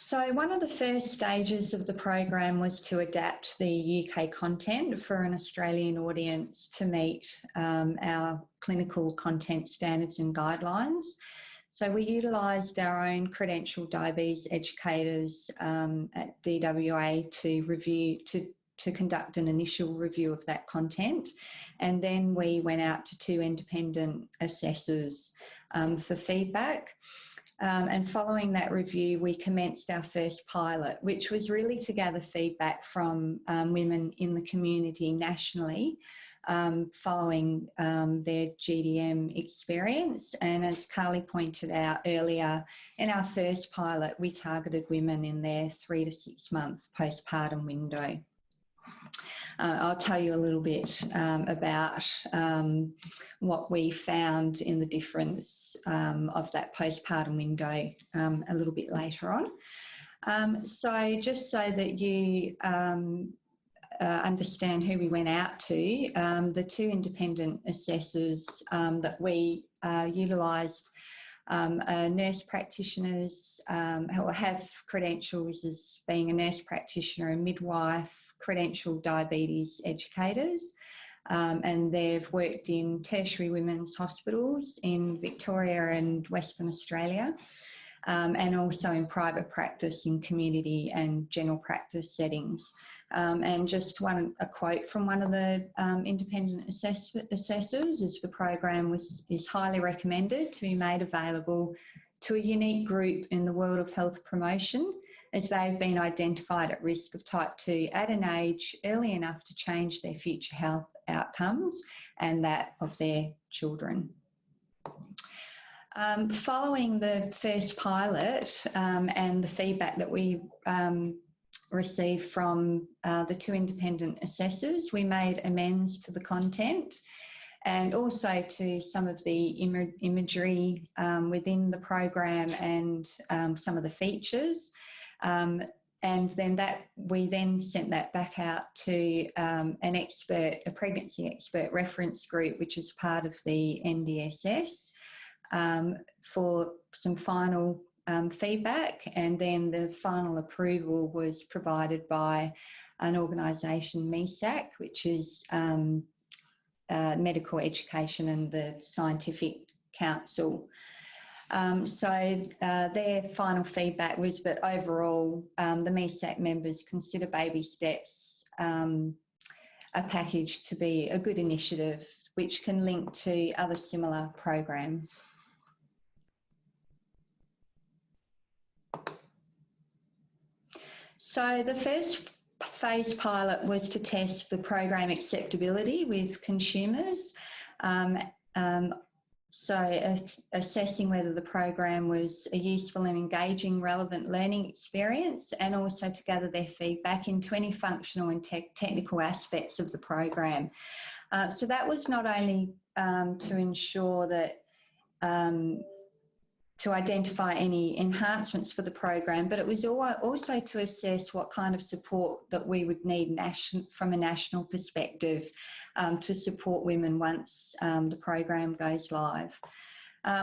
So one of the first stages of the program was to adapt the UK content for an Australian audience to meet our clinical content standards and guidelines. So we utilised our own credentialed diabetes educators at DWA to conduct an initial review of that content, and then we went out to 2 independent assessors for feedback. And following that review, we commenced our first pilot, which was really to gather feedback from women in the community nationally following their GDM experience. And as Carly pointed out earlier, in our first pilot, we targeted women in their 3 to 6 months postpartum window. I'll tell you a little bit about what we found in the difference of that postpartum window a little bit later on. So just so that you understand who we went out to, the 2 independent assessors that we utilised are nurse practitioners who have credentials as being a nurse practitioner, a midwife, credentialed diabetes educators, and they've worked in tertiary women's hospitals in Victoria and Western Australia, and also in private practice in community and general practice settings. And just a quote from one of the independent assessors is the program is highly recommended to be made available to a unique group in the world of health promotion, as they've been identified at risk of type 2 at an age early enough to change their future health outcomes and that of their children. Following the first pilot and the feedback that we received from the 2 independent assessors, we made amends to the content and also to some of the imagery within the program and some of the features. And then we then sent that back out to a pregnancy expert reference group, which is part of the NDSS, for some final feedback, and then the final approval was provided by an organisation, MESAC, which is Medical Education and the Scientific Council. So their final feedback was that overall the MESAC members consider baby steps a package to be a good initiative which can link to other similar programs. So the first phase pilot was to test the program acceptability with consumers. So assessing whether the program was a useful and engaging, relevant learning experience, and also to gather their feedback into any functional and technical aspects of the program. So that was not only to ensure that to identify any enhancements for the program, but it was also to assess what kind of support that we would need from a national perspective to support women once the program goes live.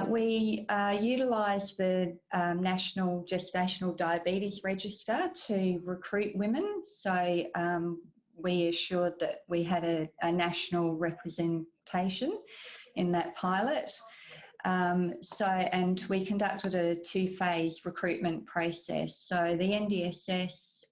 We utilised the National Gestational Diabetes Register to recruit women, so we assured that we had a national representation in that pilot. And we conducted a 2-phase recruitment process. So the NDSS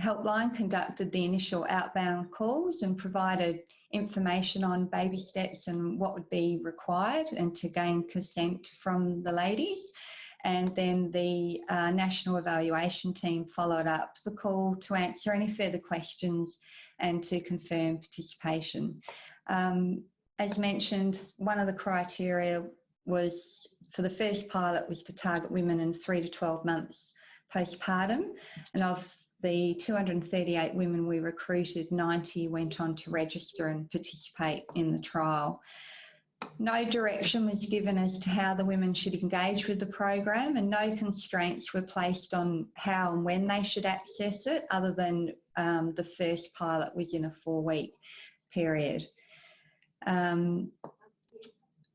helpline conducted the initial outbound calls and provided information on baby steps and what would be required and to gain consent from the ladies. And then the National Evaluation Team followed up the call to answer any further questions and to confirm participation. As mentioned, one of the criteria was, for the first pilot, was to target women in 3 to 12 months postpartum, and of the 238 women we recruited, 90 went on to register and participate in the trial. No direction was given as to how the women should engage with the program, and no constraints were placed on how and when they should access it, other than the first pilot was in a 4-week period.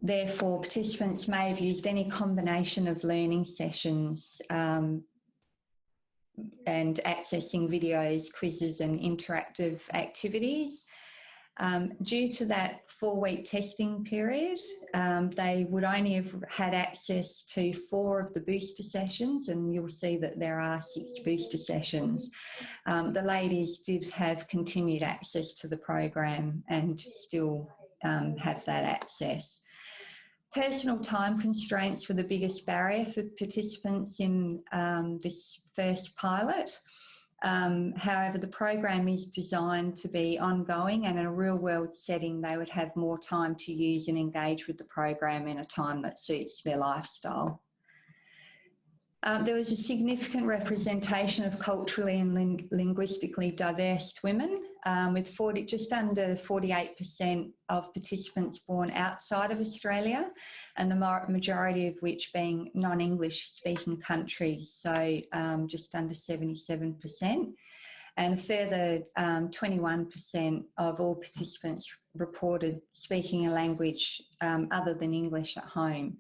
Therefore, participants may have used any combination of learning sessions and accessing videos, quizzes and interactive activities. Due to that 4-week testing period, they would only have had access to 4 of the booster sessions, and you'll see that there are 6 booster sessions. The ladies did have continued access to the program and still have that access. Personal time constraints were the biggest barrier for participants in this first pilot. However, the program is designed to be ongoing, and in a real-world setting, they would have more time to use and engage with the program in a time that suits their lifestyle. There was a significant representation of culturally and linguistically diverse women, with just under 48% of participants born outside of Australia, and the majority of which being non-English speaking countries, so just under 77%. And a further 21% of all participants reported speaking a language other than English at home.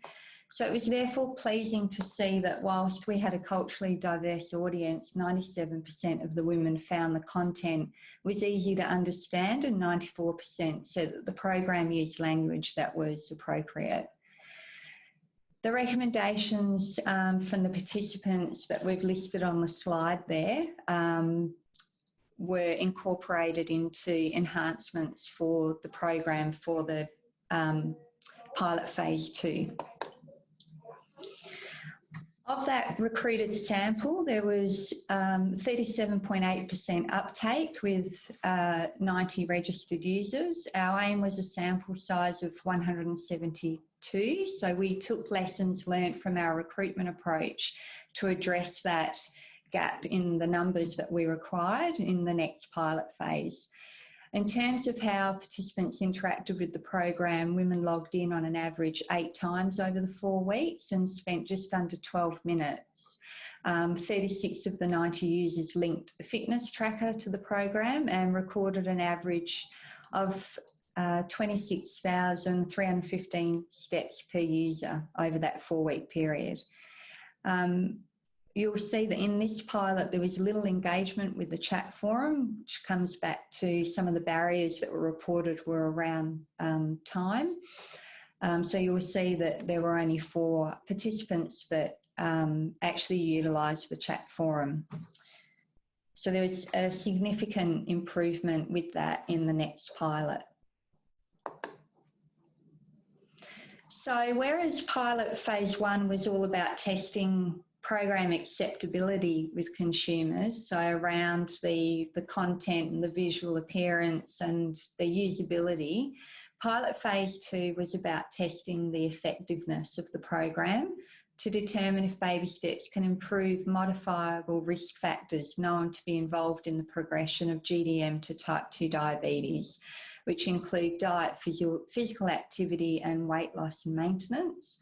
So it was therefore pleasing to see that whilst we had a culturally diverse audience, 97% of the women found the content was easy to understand, and 94% said that the program used language that was appropriate. The recommendations from the participants that we've listed on the slide there were incorporated into enhancements for the program for the pilot phase 2. Of that recruited sample, there was 37.8% uptake with 90 registered users. Our aim was a sample size of 172, so we took lessons learnt from our recruitment approach to address that gap in the numbers that we required in the next pilot phase. In terms of how participants interacted with the program, women logged in on an average 8 times over the 4 weeks and spent just under 12 minutes. 36 of the 90 users linked a fitness tracker to the program and recorded an average of 26,315 steps per user over that 4-week period. You'll see that in this pilot there was little engagement with the chat forum, which comes back to some of the barriers that were reported were around time. So you'll see that there were only 4 participants that actually utilised the chat forum. So there was a significant improvement with that in the next pilot. So whereas pilot phase 1 was all about testing program acceptability with consumers, so around the content and the visual appearance and the usability, pilot phase 2 was about testing the effectiveness of the program to determine if baby steps can improve modifiable risk factors known to be involved in the progression of GDM to type 2 diabetes, which include diet, physical activity and weight loss and maintenance.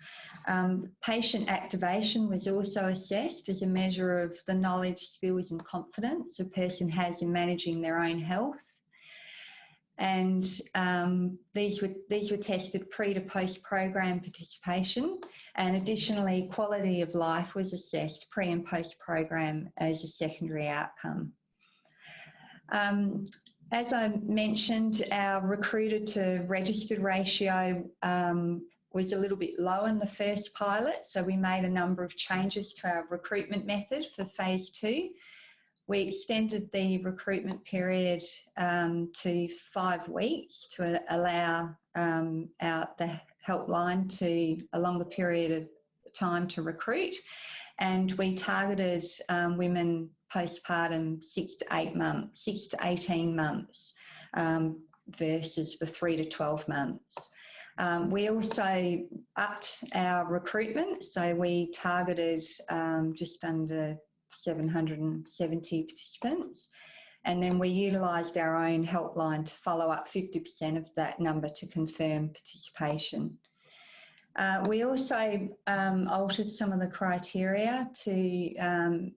Patient activation was also assessed as a measure of the knowledge, skills and confidence a person has in managing their own health. And these were tested pre to post program participation, and additionally quality of life was assessed pre and post program as a secondary outcome. As I mentioned, our recruited to registered ratio was a little bit low in the first pilot, so we made a number of changes to our recruitment method for phase 2. We extended the recruitment period to 5 weeks to allow the helpline to a longer period of time to recruit, and we targeted women postpartum 6 to 18 months versus the 3 to 12 months. We also upped our recruitment, so we targeted just under 770 participants, and then we utilised our own helpline to follow up 50% of that number to confirm participation. We also altered some of the criteria to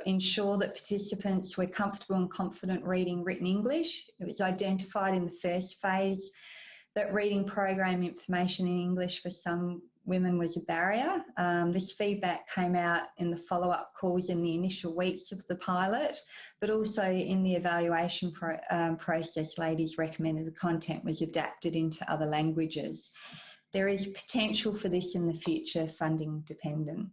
ensure that participants were comfortable and confident reading written English. It was identified in the first phase that reading program information in English for some women was a barrier. This feedback came out in the follow-up calls in the initial weeks of the pilot, but also in the evaluation process, ladies recommended the content was adapted into other languages. There is potential for this in the future, funding dependent.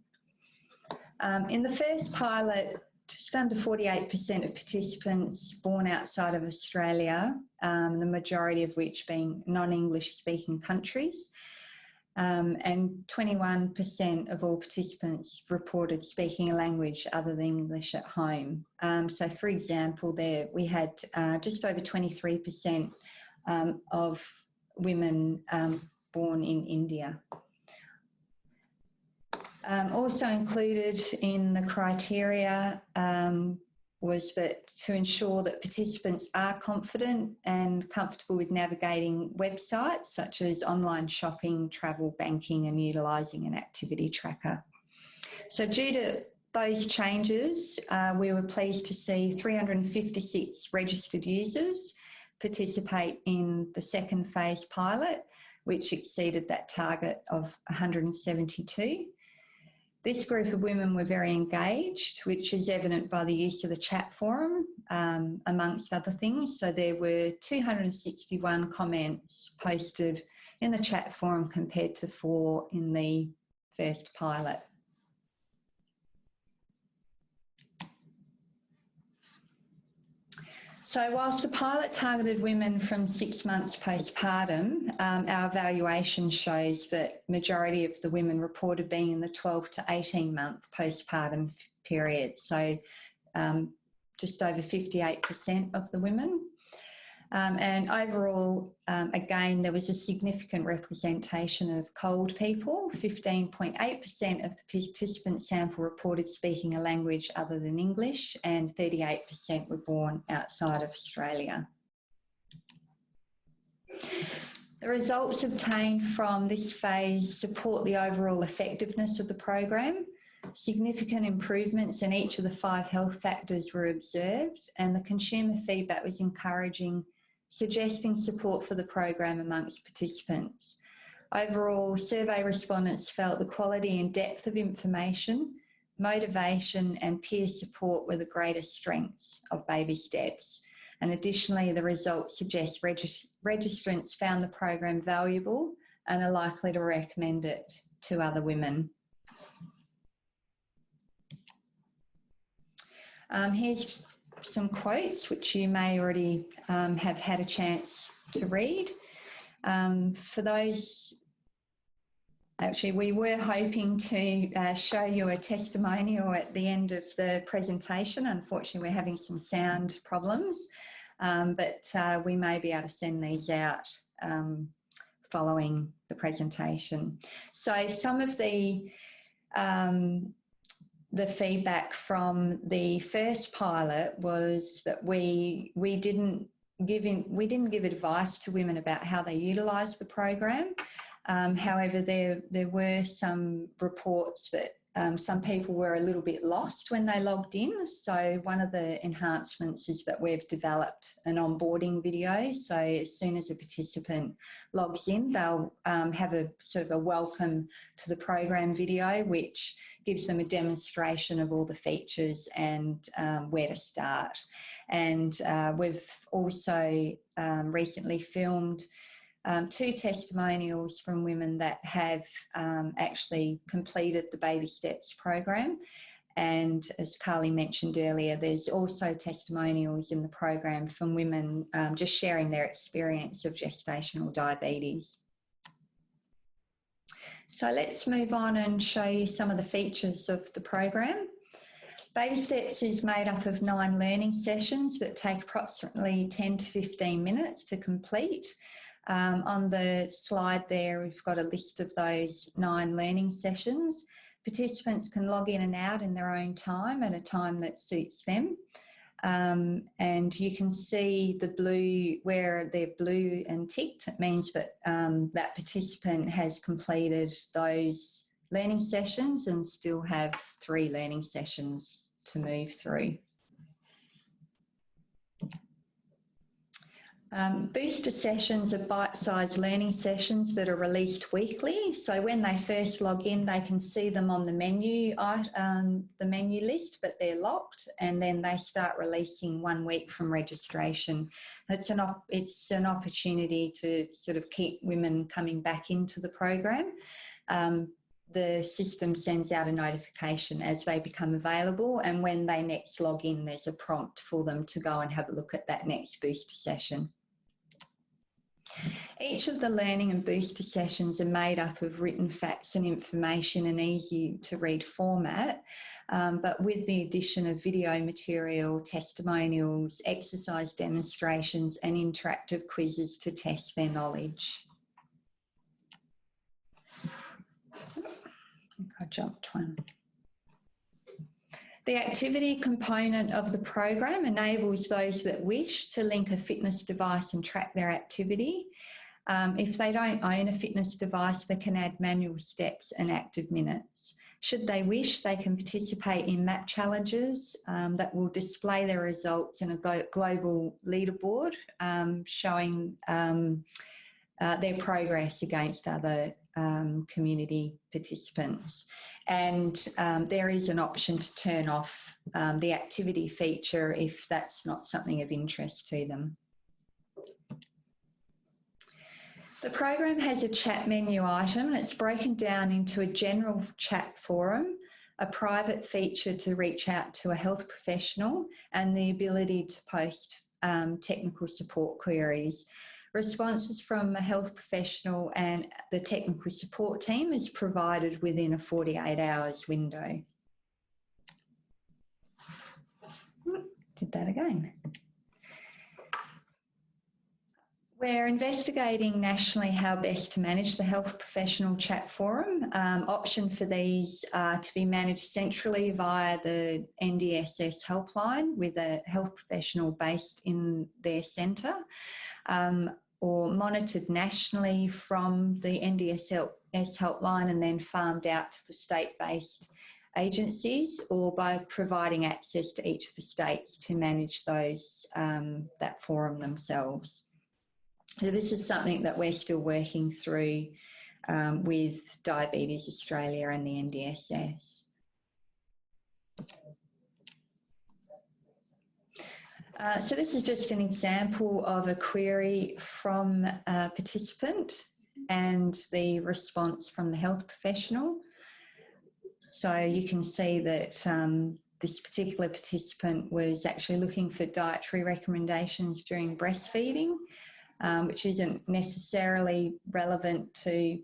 In the first pilot, just under 48% of participants born outside of Australia, the majority of which being non-English speaking countries, and 21% of all participants reported speaking a language other than English at home. So for example, there we had just over 23% of women born in India. Also included in the criteria was that to ensure that participants are confident and comfortable with navigating websites such as online shopping, travel, banking, and utilising an activity tracker. So due to those changes, we were pleased to see 356 registered users participate in the second phase pilot, which exceeded that target of 172. This group of women were very engaged, which is evident by the use of the chat forum, amongst other things. So there were 261 comments posted in the chat forum compared to 4 in the first pilot. So whilst the pilot targeted women from 6 months postpartum, our evaluation shows that majority of the women reported being in the 12 to 18 month postpartum period. So just over 58% of the women. And overall, again, there was a significant representation of cold people. 15.8% of the participant sample reported speaking a language other than English, and 38% were born outside of Australia. The results obtained from this phase support the overall effectiveness of the program. Significant improvements in each of the 5 health factors were observed, and the consumer feedback was encouraging, suggesting support for the program amongst participants. Overall, survey respondents felt the quality and depth of information, motivation and peer support were the greatest strengths of Baby Steps. And additionally, the results suggest registrants found the program valuable and are likely to recommend it to other women. Here's some quotes which you may already have had a chance to read. For those, actually we were hoping to show you a testimonial at the end of the presentation. Unfortunately, we're having some sound problems, but we may be able to send these out following the presentation. So some of the feedback from the first pilot was that we didn't give advice to women about how they utilised the program. However, there were some reports that some people were a little bit lost when they logged in. So one of the enhancements is that we've developed an onboarding video. So as soon as a participant logs in, they'll have a sort of a welcome to the program video, which gives them a demonstration of all the features and where to start. And we've also recently filmed 2 testimonials from women that have actually completed the Baby Steps program. And as Carly mentioned earlier, there's also testimonials in the program from women just sharing their experience of gestational diabetes. So let's move on and show you some of the features of the program. Baby Steps is made up of 9 learning sessions that take approximately 10 to 15 minutes to complete. On the slide there, we've got a list of those 9 learning sessions. Participants can log in and out in their own time at a time that suits them. And you can see the blue, where they're blue and ticked, it means that that participant has completed those learning sessions and still have 3 learning sessions to move through. Booster sessions are bite-sized learning sessions that are released weekly. So when they first log in, they can see them on the menu list, but they're locked, and then they start releasing 1 week from registration. It's an opportunity to sort of keep women coming back into the program. The system sends out a notification as they become available, and when they next log in, there's a prompt for them to go and have a look at that next booster session. Each of the learning and booster sessions are made up of written facts and information in easy to read format, but with the addition of video material, testimonials, exercise demonstrations and interactive quizzes to test their knowledge. I think I jumped one. The activity component of the program enables those that wish to link a fitness device and track their activity. If they don't own a fitness device, they can add manual steps and active minutes. Should they wish, they can participate in map challenges that will display their results in a global leaderboard showing their progress against other community participants. And there is an option to turn off the activity feature if that's not something of interest to them. The program has a chat menu item, and it's broken down into a general chat forum, a private feature to reach out to a health professional, and the ability to post technical support queries. Responses from a health professional and the technical support team is provided within a 48 hours window. Did that again. We're investigating nationally how best to manage the health professional chat forum. Option for these are to be managed centrally via the NDSS helpline with a health professional based in their centre, or monitored nationally from the NDSS helpline and then farmed out to the state-based agencies, or by providing access to each of the states to manage those that forum themselves. So this is something that we're still working through with Diabetes Australia and the NDSS. So this is just an example of a query from a participant and the response from the health professional. So you can see that this particular participant was actually looking for dietary recommendations during breastfeeding, which isn't necessarily relevant to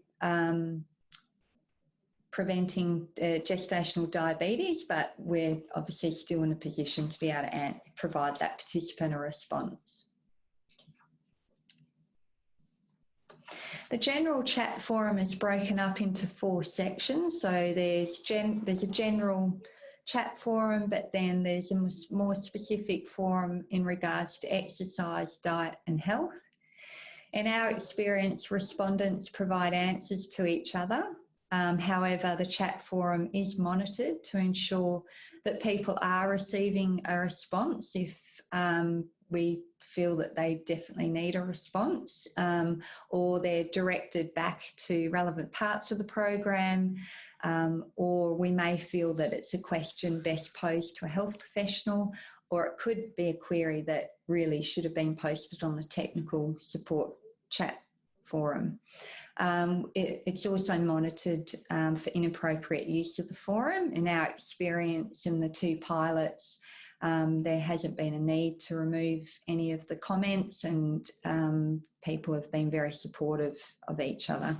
preventing gestational diabetes, but we're obviously still in a position to be able to provide that participant a response. The general chat forum is broken up into 4 sections. So there's a general chat forum, but then there's a more specific forum in regards to exercise, diet and health. In our experience, respondents provide answers to each other. However, the chat forum is monitored to ensure that people are receiving a response if we feel that they definitely need a response, or they're directed back to relevant parts of the program, or we may feel that it's a question best posed to a health professional, or it could be a query that really should have been posted on the technical support chat forum. It's also monitored for inappropriate use of the forum. In our experience in the 2 pilots, there hasn't been a need to remove any of the comments, and people have been very supportive of each other.